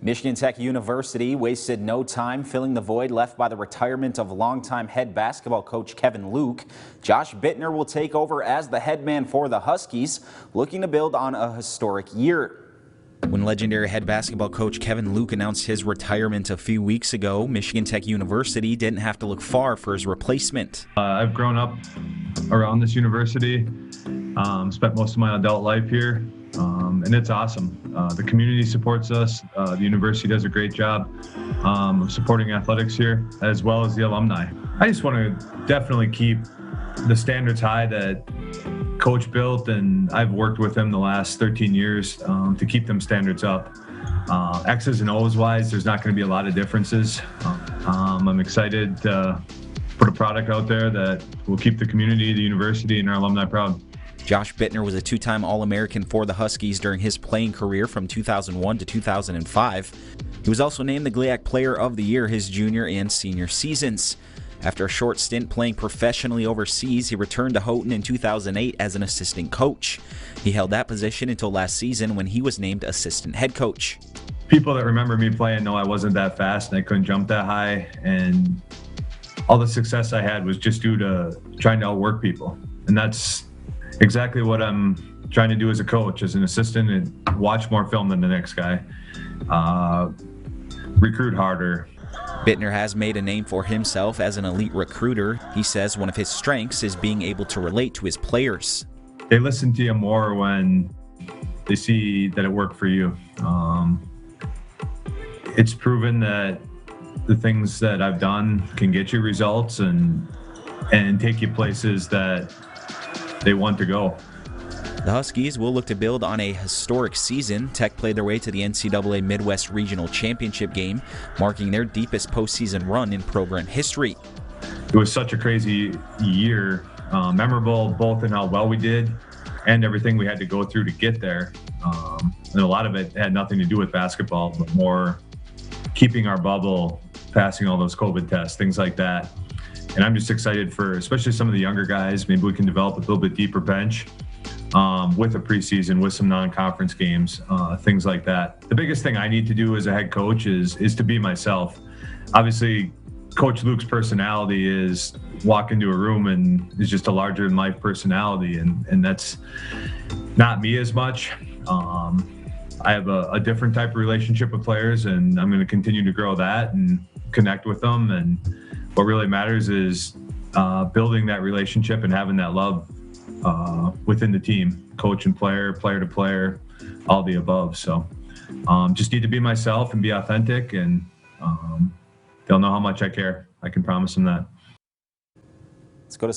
Michigan Tech University wasted no time filling the void left by the retirement of longtime head basketball coach Kevin Luke. Josh Buettner will take over as the head man for the Huskies, looking to build on a historic year. When legendary head basketball coach Kevin Luke announced his retirement a few weeks ago, Michigan Tech University didn't have to look far for his replacement. I've grown up around this university, spent most of my adult life here, and it's awesome. The community supports us. The university does a great job of supporting athletics here, as well as the alumni. I just want to definitely keep the standards high that Coach built, and I've worked with him the last 13 years to keep them standards up. X's and O's wise, there's not going to be a lot of differences. I'm excited to put a product out there that will keep the community, the university, and our alumni proud. Josh Buettner was a two-time All-American for the Huskies during his playing career from 2001 to 2005. He was also named the GLIAC Player of the Year his junior and senior seasons. After a short stint playing professionally overseas, he returned to Houghton in 2008 as an assistant coach. He held that position until last season when he was named assistant head coach. People that remember me playing know I wasn't that fast and I couldn't jump that high, and all the success I had was just due to trying to outwork people. And that's exactly what I'm trying to do as a coach, as an assistant, and watch more film than the next guy, recruit harder. Buettner has made a name for himself as an elite recruiter. He says one of his strengths is being able to relate to his players. They listen to you more when they see that it worked for you. It's proven that the things that I've done can get you results and take you places that they want to go. The Huskies will look to build on a historic season. Tech played their way to the NCAA Midwest Regional Championship game, marking their deepest postseason run in program history. It was such a crazy year, memorable both in how well we did and everything we had to go through to get there. And a lot of it had nothing to do with basketball, but more keeping our bubble, passing all those COVID tests, things like that. And I'm just excited for especially some of the younger guys. Maybe we can develop a little bit deeper bench with a preseason, with some non-conference games, things like that. The biggest thing I need to do as a head coach is to be myself. Obviously, Coach Luke's personality is walk into a room and is just a larger-than-life personality, and that's not me as much. I have a different type of relationship with players, and I'm going to continue to grow that and connect with them. And what really matters is building that relationship and having that love within the team, coach and player, player to player, all the above. So just need to be myself and be authentic, and they'll know how much I care. I can promise them that. Let's go to